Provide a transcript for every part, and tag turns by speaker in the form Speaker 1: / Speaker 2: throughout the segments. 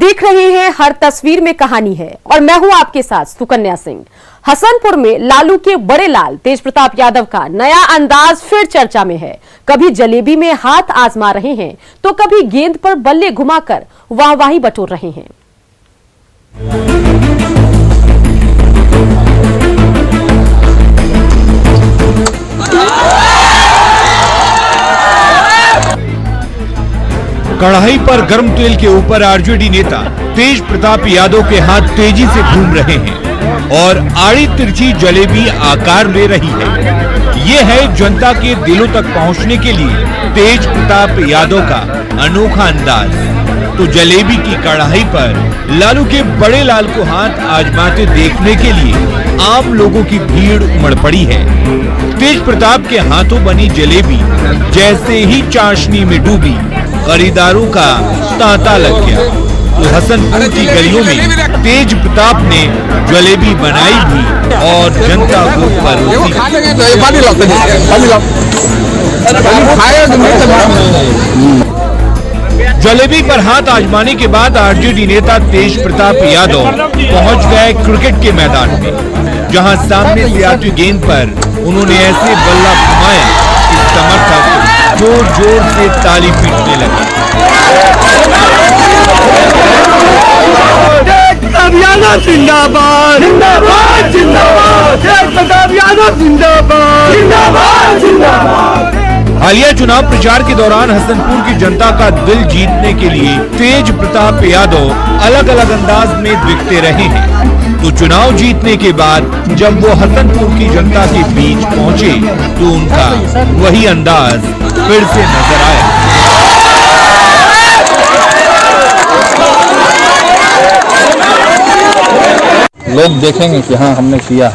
Speaker 1: देख रहे हैं हर तस्वीर में कहानी है और मैं हूं आपके साथ सुकन्या सिंह। हसनपुर में लालू के बड़े लाल तेज प्रताप यादव का नया अंदाज फिर चर्चा में है। कभी जलेबी में हाथ आजमा रहे हैं तो कभी गेंद पर बल्ले घुमाकर वाहवाही बटोर रहे हैं।
Speaker 2: कढ़ाई पर गर्म तेल के ऊपर आरजेडी नेता तेज प्रताप यादव के हाथ तेजी से घूम रहे हैं और आड़ी तिरछी जलेबी आकार ले रही है। ये है जनता के दिलों तक पहुंचने के लिए तेज प्रताप यादव का अनोखा अंदाज। तो जलेबी की कढ़ाई पर लालू के बड़े लाल को हाथ आजमाते देखने के लिए आम लोगों की भीड़ उमड़ पड़ी है। तेज प्रताप के हाथों बनी जलेबी जैसे ही चाशनी में डूबी, खरीदारों का तांता लग गया। तो हसनपुर की गलियों में तेज प्रताप ने जलेबी बनाई भी और जनता को परोसी। जलेबी पर हाथ आजमाने के बाद आरजेडी नेता तेज प्रताप यादव पहुंच गए क्रिकेट के मैदान में, जहां सामने से आती गेंद पर उन्होंने ऐसे बल्ला घुमाया कि समर्थक जोर जोर से ताली पीटने लगे। जिंदाबाद जिंदाबाद जिंदाबाद, तेज प्रताप यादव जिंदाबाद जिंदाबाद जिंदाबाद। हालिया चुनाव प्रचार के दौरान हसनपुर की जनता का दिल जीतने के लिए तेज प्रताप यादव अलग अलग अंदाज में दिखते रहे हैं। तो चुनाव जीतने के बाद जब वो हसनपुर की जनता के बीच पहुंचे तो उनका वही अंदाज फिर से नजर आया।
Speaker 3: लोग देखेंगे कि हाँ हमने किया,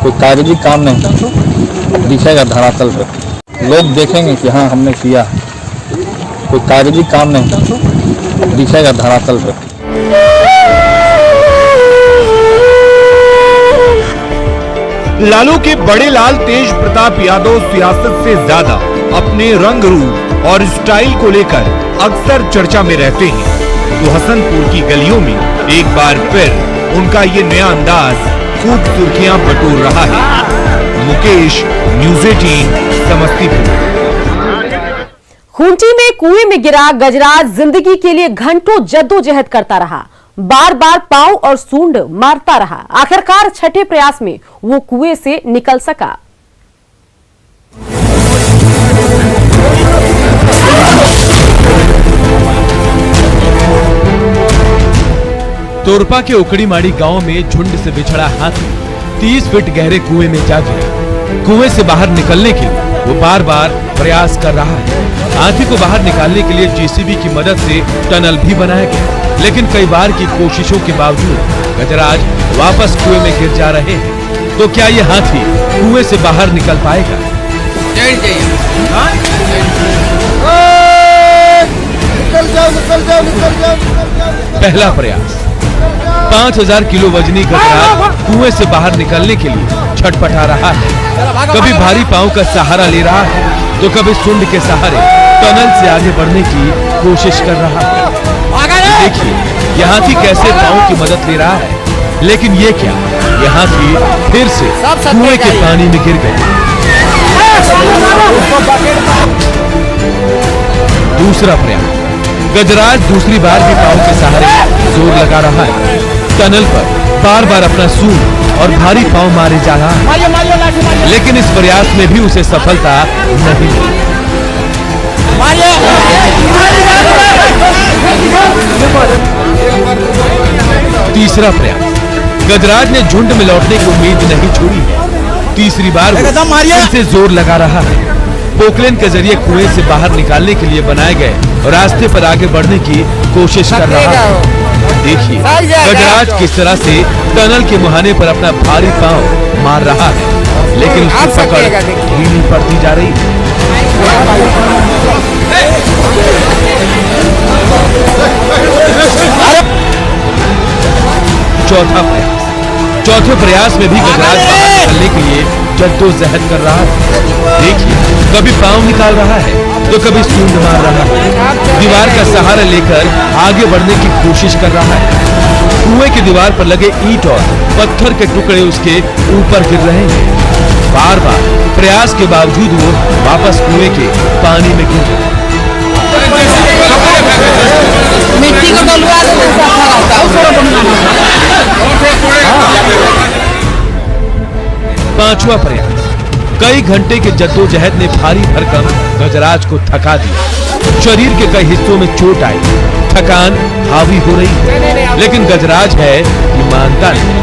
Speaker 3: कोई कागजी काम नहीं दिखेगा धरातल पे। लोग देखेंगे कि हाँ हमने किया, कोई कागजी काम नहीं दिखेगा धरातल पे।
Speaker 2: लालू के बड़े लाल तेज प्रताप यादव सियासत से ज्यादा अपने रंग रूप और स्टाइल को लेकर अक्सर चर्चा में रहते हैं। तो हसनपुर की गलियों में एक बार फिर उनका ये नया अंदाज खूब सुर्खियां बटोर रहा है। मुकेश, न्यूज़ 18, समस्तीपुर।
Speaker 1: खूंटी में कुएं में गिरा गजराज जिंदगी के लिए घंटों जद्दोजहद करता रहा, बार बार पांव और सूंड मारता रहा। आखिरकार छठे प्रयास में वो कुएं से निकल सका।
Speaker 4: तोरपा के उकड़ीमाड़ी गांव में झुंड से बिछड़ा हाथी 30 फीट गहरे कुएं में जा गिरा। कुएं से बाहर निकलने के लिए वो बार बार प्रयास कर रहा है। हाथी को बाहर निकालने के लिए जेसीबी की मदद से टनल भी बनाया गया, लेकिन कई बार की कोशिशों के बावजूद गजराज वापस कुएं में गिर जा रहे हैं। तो क्या ये हाथी कुएं से बाहर निकल पाएगा? पहला प्रयास। 5000 किलो वजनी गजराज कुएं से बाहर निकलने के लिए छटपटा रहा है। कभी भारी पांव का सहारा ले रहा है तो कभी सूंड के सहारे टनल से आगे बढ़ने की कोशिश कर रहा है। देखिए यह हाथी कैसे पांव की मदद ले रहा है, लेकिन ये क्या, यह हाथी फिर से कुएं के पानी में गिर गया। दूसरा प्रयास। गजराज दूसरी बार भी पांव के सहारे जोर लगा रहा है। टनल पर बार बार अपना सूंड और भारी पांव मारे जा रहा है, लेकिन इस प्रयास में भी उसे सफलता नहीं मिली। तीसरा प्रयास। गजराज ने झुंड में लौटने की उम्मीद नहीं छोड़ी है। तीसरी बार फिर से जोर लगा रहा है। पोकलेन के जरिए कुएं से बाहर निकालने के लिए बनाए गए रास्ते पर आगे बढ़ने की कोशिश कर रहा है। देखिए गजराज किस तरह से टनल के मुहाने पर अपना भारी पांव मार रहा है, लेकिन उसकी पकड़ ढीली पड़ती जा रही है। चौथा प्रयास। चौथे प्रयास में भी गजराज बाहर निकलने के लिए जद्दोजहद कर रहा है। देखिए कभी पांव निकाल रहा है तो कभी सूंड मार रहा है। दीवार का सहारा लेकर आगे बढ़ने की कोशिश कर रहा है। कुएं की दीवार पर लगे ईंट और पत्थर के टुकड़े उसके ऊपर गिर रहे हैं। बार बार प्रयास के बावजूद वो वापस कुएं के पानी में गिर गया।
Speaker 5: मिट्टी को डलवा
Speaker 4: पांचवा प्रयास। कई घंटे के जद्दोजहद ने भारी भरकम गजराज को थका दिया। शरीर के कई हिस्सों में चोट आई, थकान हावी हो रही है, लेकिन गजराज है कि मानता नहीं।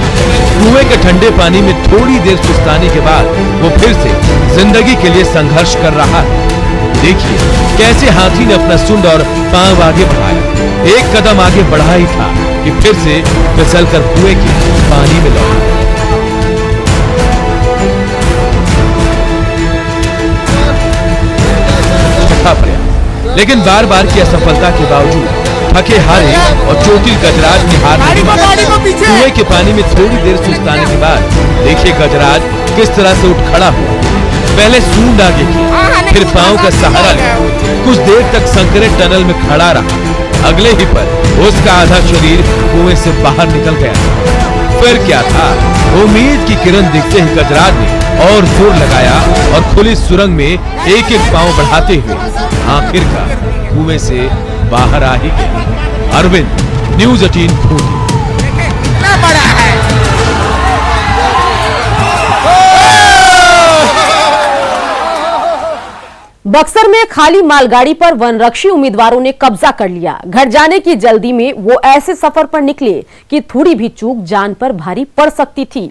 Speaker 4: कुएं के ठंडे पानी में थोड़ी देर सुस्ताने के बाद वो फिर से जिंदगी के लिए संघर्ष कर रहा है। देखिए कैसे हाथी ने अपना सुंड और पांव आगे बढ़ाया। एक कदम आगे बढ़ा ही था कि फिर से फिसलकर कुएं के पानी में लौटा। लेकिन बार बार की असफलता के बावजूद थके हारे और चोटिल गजराज ने हार नहीं मानी। कुएं के पानी में थोड़ी देर सुस्ताने के बाद देखिए गजराज किस तरह से उठ खड़ा हुआ। पहले सूंड आगे की, फिर पांव का सहारा लिया। कुछ देर तक संकरे टनल में खड़ा रहा। अगले ही पर उसका आधा शरीर कुएं से बाहर निकल गया। फिर क्या था, उम्मीद की किरण दिखते ही गजराज ने और जोर लगाया और खुली सुरंग में एक एक पांव बढ़ाते हुए आखिरकार कुएं से बाहर आ ही गया। अरविंद, न्यूज़ 18 खूंटी।
Speaker 1: बक्सर में खाली मालगाड़ी पर वनरक्षी उम्मीदवारों ने कब्जा कर लिया। घर जाने की जल्दी में वो ऐसे सफर पर निकले कि थोड़ी भी चूक जान पर भारी पड़ सकती थी।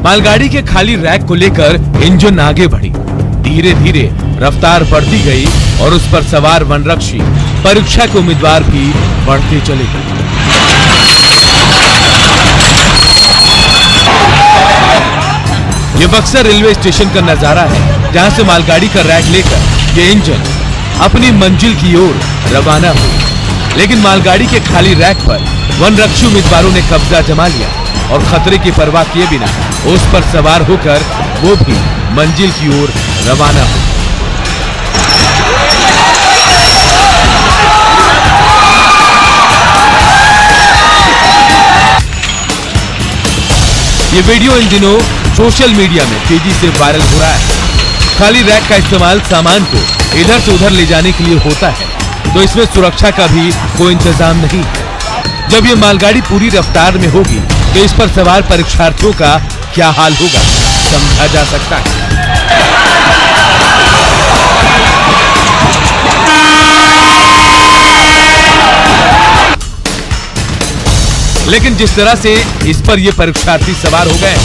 Speaker 4: मालगाड़ी के खाली रैक को लेकर इंजन आगे बढ़ी। धीरे धीरे रफ्तार बढ़ती गई और उस पर सवार वनरक्षी परीक्षा के उम्मीदवार भी बढ़ते चले गए। ये बक्सर रेलवे स्टेशन का नजारा है, जहां से मालगाड़ी का रैक लेकर ये इंजन अपनी मंजिल की ओर रवाना हुई। लेकिन मालगाड़ी के खाली रैक पर वनरक्षी उम्मीदवारों ने कब्जा जमा लिया और खतरे की परवाह किए बिना उस पर सवार होकर वो भी मंजिल की ओर रवाना हुए। ये वीडियो इन दिनों सोशल मीडिया में तेजी से वायरल हो रहा है। खाली रैक का इस्तेमाल सामान को इधर से उधर ले जाने के लिए होता है, तो इसमें सुरक्षा का भी कोई इंतजाम नहीं है। जब ये मालगाड़ी पूरी रफ्तार में होगी तो इस पर सवार परीक्षार्थियों का क्या हाल होगा, समझा जा सकता है। लेकिन जिस तरह से इस पर ये परीक्षार्थी सवार हो गए,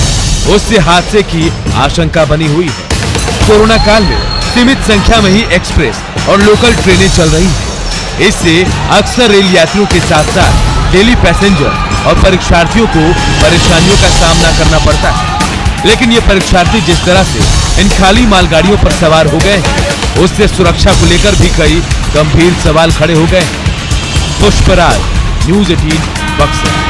Speaker 4: उससे हादसे की आशंका बनी हुई है। कोरोना काल में सीमित संख्या में ही एक्सप्रेस और लोकल ट्रेनें चल रही हैं। इससे अक्सर रेल यात्रियों के साथ साथ डेली पैसेंजर और परीक्षार्थियों को परेशानियों का सामना करना पड़ता है। लेकिन ये परीक्षार्थी जिस तरह से इन खाली मालगाड़ियों पर सवार हो गए हैं, उससे सुरक्षा को लेकर भी कई गंभीर सवाल खड़े हो गए। पुष्पराज, न्यूज़ 18 बक्सर।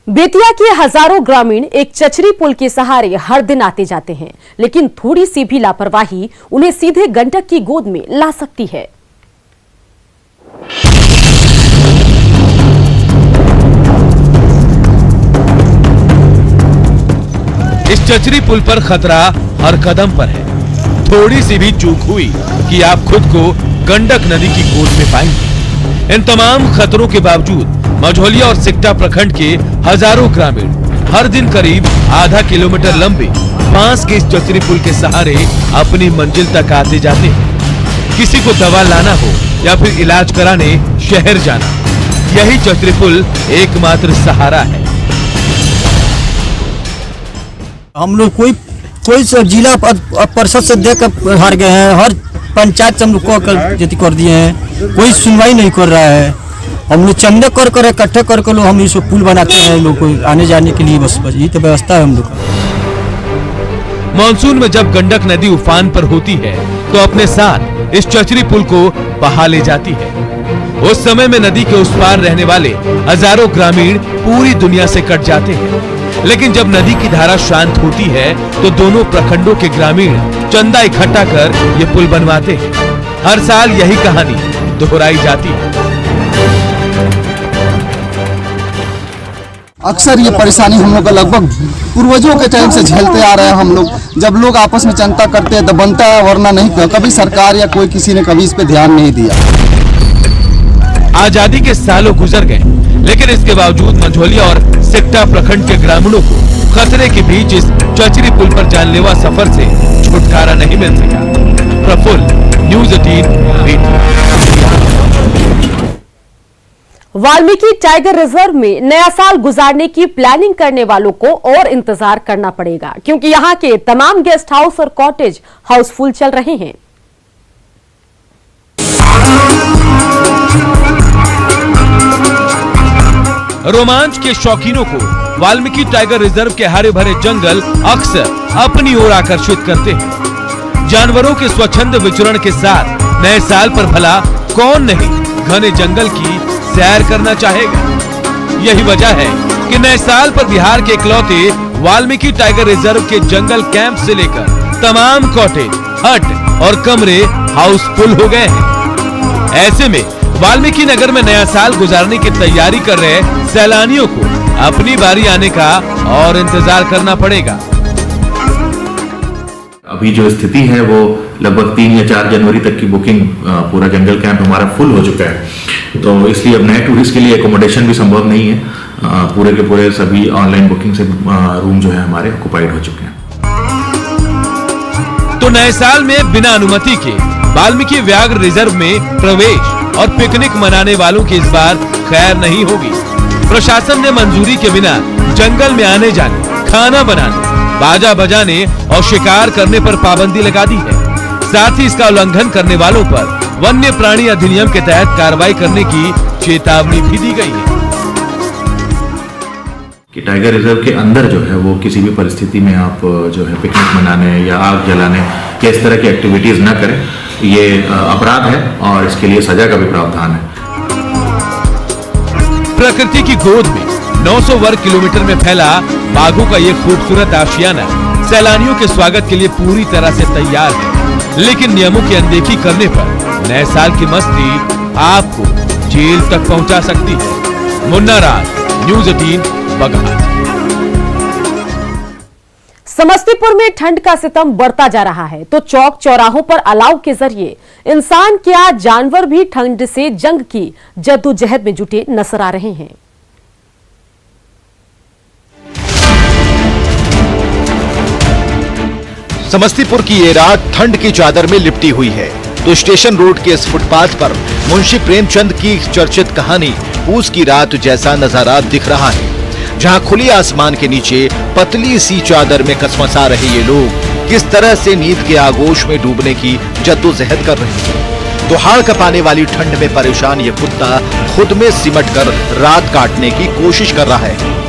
Speaker 1: बेतिया के हजारों ग्रामीण एक चचरी पुल के सहारे हर दिन आते जाते हैं, लेकिन थोड़ी सी भी लापरवाही उन्हें सीधे गंडक की गोद में ला सकती है।
Speaker 4: इस चचरी पुल पर खतरा हर कदम पर है। थोड़ी सी भी चूक हुई कि आप खुद को गंडक नदी की गोद में पाएंगे। इन तमाम खतरों के बावजूद मझौलिया और सिकटा प्रखंड के हजारों ग्रामीण हर दिन करीब आधा किलोमीटर लंबे बांस के इस चचरी पुल के सहारे अपनी मंजिल तक आते जाते हैं। किसी को दवा लाना हो या फिर इलाज कराने शहर जाना, यही चचरी पुल एकमात्र सहारा है।
Speaker 6: हम लोग कोई जिला परिषद से देकर हार गए हैं। हर पंचायत से हम लोग कर दिए हैं, कोई सुनवाई नहीं कर रहा है। हम लोग चंदे कर इकट्ठे कर लोग हम इसको पुल बनाते हैं लोग को आने जाने के लिए। बस ये तो व्यवस्था है हम लोग का।
Speaker 4: मानसून में जब गंडक नदी उफान पर होती है तो अपने साथ इस चचरी पुल को बहा ले जाती है। उस समय में नदी के उस पार रहने वाले हजारों ग्रामीण पूरी दुनिया से कट जाते हैं। लेकिन जब नदी की धारा शांत होती है तो दोनों प्रखंडों के ग्रामीण चंदा इकट्ठा कर ये पुल बनवाते हैं। हर साल यही कहानी दोहराई जाती है।
Speaker 7: अक्सर ये परेशानी हम लोग का लगभग पूर्वजों के टाइम से झेलते आ रहे हैं। हम लोग जब लोग आपस में चंदा करते हैं तो बनता है, वरना नहीं। कभी सरकार या कोई किसी ने कभी इस पे ध्यान नहीं दिया।
Speaker 4: आजादी के सालों गुजर गए, लेकिन इसके बावजूद मंझोलिया और सिकटा प्रखंड के ग्रामीणों को खतरे के बीच इस चचरी पुल पर जानलेवा सफर से छुटकारा नहीं मिल सका। Praphull, news 18 Bettiah.
Speaker 1: Valmiki tiger reserve में नया साल गुजारने की प्लानिंग करने वालों को और इंतजार करना पड़ेगा, क्योंकि यहां के तमाम गेस्ट हाउस और कॉटेज हाउसफुल चल रहे हैं।
Speaker 4: रोमांच के शौकीनों को वाल्मीकि टाइगर रिजर्व के हरे भरे जंगल अक्सर अपनी ओर आकर्षित करते हैं। जानवरों के स्वच्छंद विचरण के साथ नए साल पर भला कौन नहीं घने जंगल की सैर करना चाहेगा। यही वजह है कि नए साल पर बिहार के इकलौते वाल्मीकि टाइगर रिजर्व के जंगल कैंप से लेकर तमाम कॉटेज, हट और कमरे हाउसफुल हो गए हैं। ऐसे में वाल्मीकि नगर में नया साल गुजारने की तैयारी कर रहे सैलानियों को अपनी बारी आने का और इंतजार करना पड़ेगा।
Speaker 8: अभी जो स्थिति है वो लगभग 3 या 4 जनवरी तक की बुकिंग पूरा जंगल कैंप हमारा फुल हो चुका है। तो इसलिए अब नए टूरिस्ट के लिए एकोमोडेशन भी संभव नहीं है। पूरे के पूरे सभी ऑनलाइन बुकिंग से रूम जो है हमारे ऑक्युपाइड हो चुके हैं।
Speaker 4: तो नए साल में बिना अनुमति के वाल्मीकि व्याघ्र रिजर्व में प्रवेश और पिकनिक मनाने वालों की इस बार खैर नहीं होगी। प्रशासन ने मंजूरी के बिना जंगल में आने जाने, खाना बनाने, बाजा बजाने और शिकार करने पर पाबंदी लगा दी है। साथ ही इसका उल्लंघन करने वालों पर वन्य प्राणी अधिनियम के तहत कार्रवाई करने की चेतावनी भी दी गई है
Speaker 8: कि टाइगर रिजर्व के अंदर जो है वो किसी भी परिस्थिति में आप जो है पिकनिक मनाने या आग जलाने या इस तरह की एक्टिविटीज न करें। ये अपराध है और इसके लिए सजा का भी प्रावधान है।
Speaker 4: प्रकृति की गोद में 900 वर्ग किलोमीटर में फैला बाघों का ये खूबसूरत आशियाना सैलानियों के स्वागत के लिए पूरी तरह से तैयार है। लेकिन नियमों की अनदेखी करने पर नए साल की मस्ती आपको जेल तक पहुंचा सकती है। मुन्ना राज, न्यूज़ 18 बगहा।
Speaker 1: समस्तीपुर में ठंड का सितम बढ़ता जा रहा है, तो चौक चौराहों पर अलाव के जरिए इंसान क्या जानवर भी ठंड से जंग की जद्दोजहद में जुटे नजर आ रहे हैं।
Speaker 9: समस्तीपुर की ये रात ठंड की चादर में लिपटी हुई है, तो स्टेशन रोड के इस फुटपाथ पर मुंशी प्रेमचंद की चर्चित कहानी पूस की रात जैसा नजारा दिख रहा है, जहां खुली आसमान के नीचे पतली सी चादर में कसमसा रहे ये लोग किस तरह से नींद के आगोश में डूबने की जद्दोजहद कर रहे हैं। तो हाड़ कपाने वाली ठंड में परेशान ये कुत्ता खुद में सिमट कर रात काटने की कोशिश कर रहा है।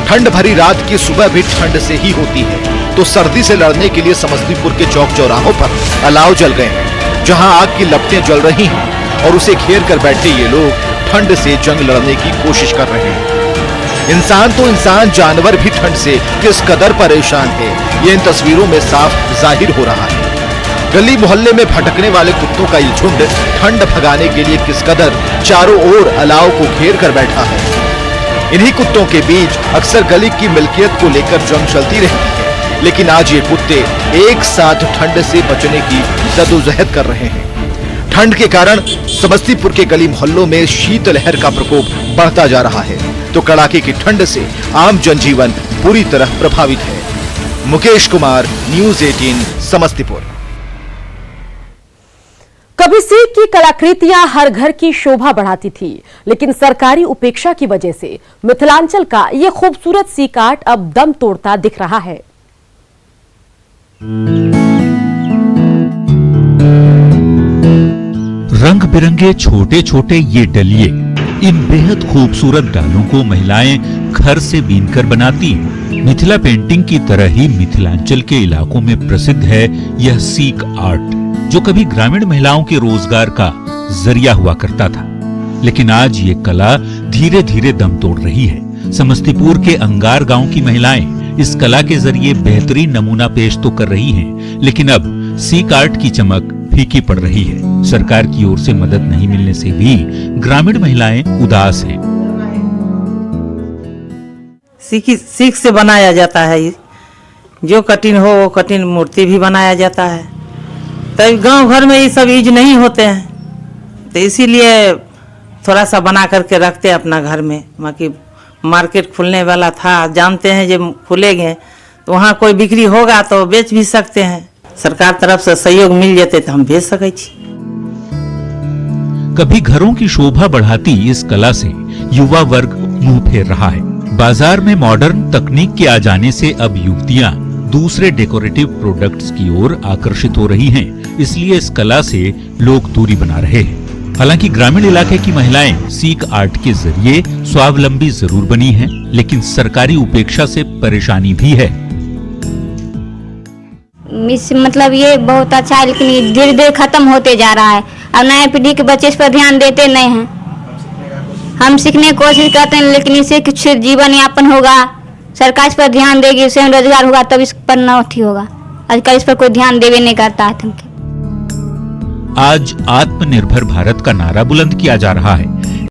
Speaker 9: ठंड भरी रात की सुबह भी ठंड से ही होती है, तो सर्दी से लड़ने के लिए समस्तीपुर के चौक चौराहों पर अलाव जल गए हैं, जहां आग की लपटें जल रही हैं और उसे घेर कर बैठे ये लोग ठंड से जंग लड़ने की कोशिश कर रहे हैं। इंसान तो इंसान, जानवर भी ठंड से किस कदर परेशान है, ये इन तस्वीरों में साफ जाहिर हो रहा है। गली मोहल्ले में भटकने वाले कुत्तों का ये झुंड ठंड भगाने के लिए किस कदर चारों ओर अलाव को घेर कर बैठा है। इन्हीं कुत्तों के बीच अक्सर गली की मिल्कियत को लेकर जंग चलती रहती है, लेकिन आज ये कुत्ते एक साथ ठंड से बचने की जद्दोजहद कर रहे हैं। ठंड के कारण समस्तीपुर के गली मोहल्लों में शीतलहर का प्रकोप बढ़ता जा रहा है, तो कड़ाके की ठंड से आम जनजीवन पूरी तरह प्रभावित है। मुकेश कुमार, न्यूज़ 18 समस्तीपुर।
Speaker 1: कभी सीख की कलाकृतियां हर घर की शोभा बढ़ाती थी, लेकिन सरकारी उपेक्षा की वजह से मिथिलांचल का यह खूबसूरत सीक आर्ट अब दम तोड़ता दिख रहा है।
Speaker 2: रंग बिरंगे छोटे छोटे ये डलिए, इन बेहद खूबसूरत डालों को महिलाएं घर से बीनकर बनाती हैं। मिथिला पेंटिंग की तरह ही मिथिलांचल के इलाकों में प्रसिद्ध है यह सीक आर्ट, जो कभी ग्रामीण महिलाओं के रोजगार का जरिया हुआ करता था। लेकिन आज ये कला धीरे धीरे दम तोड़ रही है। समस्तीपुर के अंगार गांव की महिलाएं इस कला के जरिए बेहतरीन नमूना पेश तो कर रही हैं, लेकिन अब सीक आर्ट की चमक फीकी पड़ रही है। सरकार की ओर से मदद नहीं मिलने से भी ग्रामीण महिलाएं उदास हैं।
Speaker 5: सीख से बनाया जाता है, जो कठिन हो वो कठिन मूर्ति भी बनाया जाता है। तब गांव घर में ये सब यूज नहीं होते हैं, तो इसीलिए थोड़ा सा बना करके रखते हैं अपना घर में। बाकी मार्केट खुलने वाला था, जानते हैं जब खुलेंगे तो वहाँ कोई बिक्री होगा तो बेच भी सकते हैं। सरकार तरफ से सहयोग मिल जाते तो हम बेच सके छी।
Speaker 2: कभी घरों की शोभा बढ़ाती इस कला से युवा वर्ग मुंह फेर रहा है। बाजार में मॉडर्न तकनीक के आ जाने से अब युवतियां दूसरे डेकोरेटिव प्रोडक्ट्स की ओर आकर्षित हो रही हैं, इसलिए इस कला से लोग दूरी बना रहे हैं। हालांकि ग्रामीण इलाके की महिलाएं सीक आर्ट के जरिए स्वावलंबी जरूर बनी हैं, लेकिन सरकारी उपेक्षा से परेशानी भी है।
Speaker 10: मतलब ये बहुत अच्छा है, लेकिन ये धीरे धीरे खत्म होते जा रहा है। अब नए पीढ़ी के बच्चे इस पर ध्यान देते नहीं हैं। हम सीखने की कोशिश करते हैं, लेकिन इससे कुछ जीवन यापन होगा, सरकार इस पर ध्यान देगी, स्वयं रोजगार होगा, तब इस पर न उठी होगा। आजकल इस पर कोई ध्यान देवे नहीं करता है।
Speaker 2: आज आत्मनिर्भर भारत का नारा बुलंद किया जा रहा है,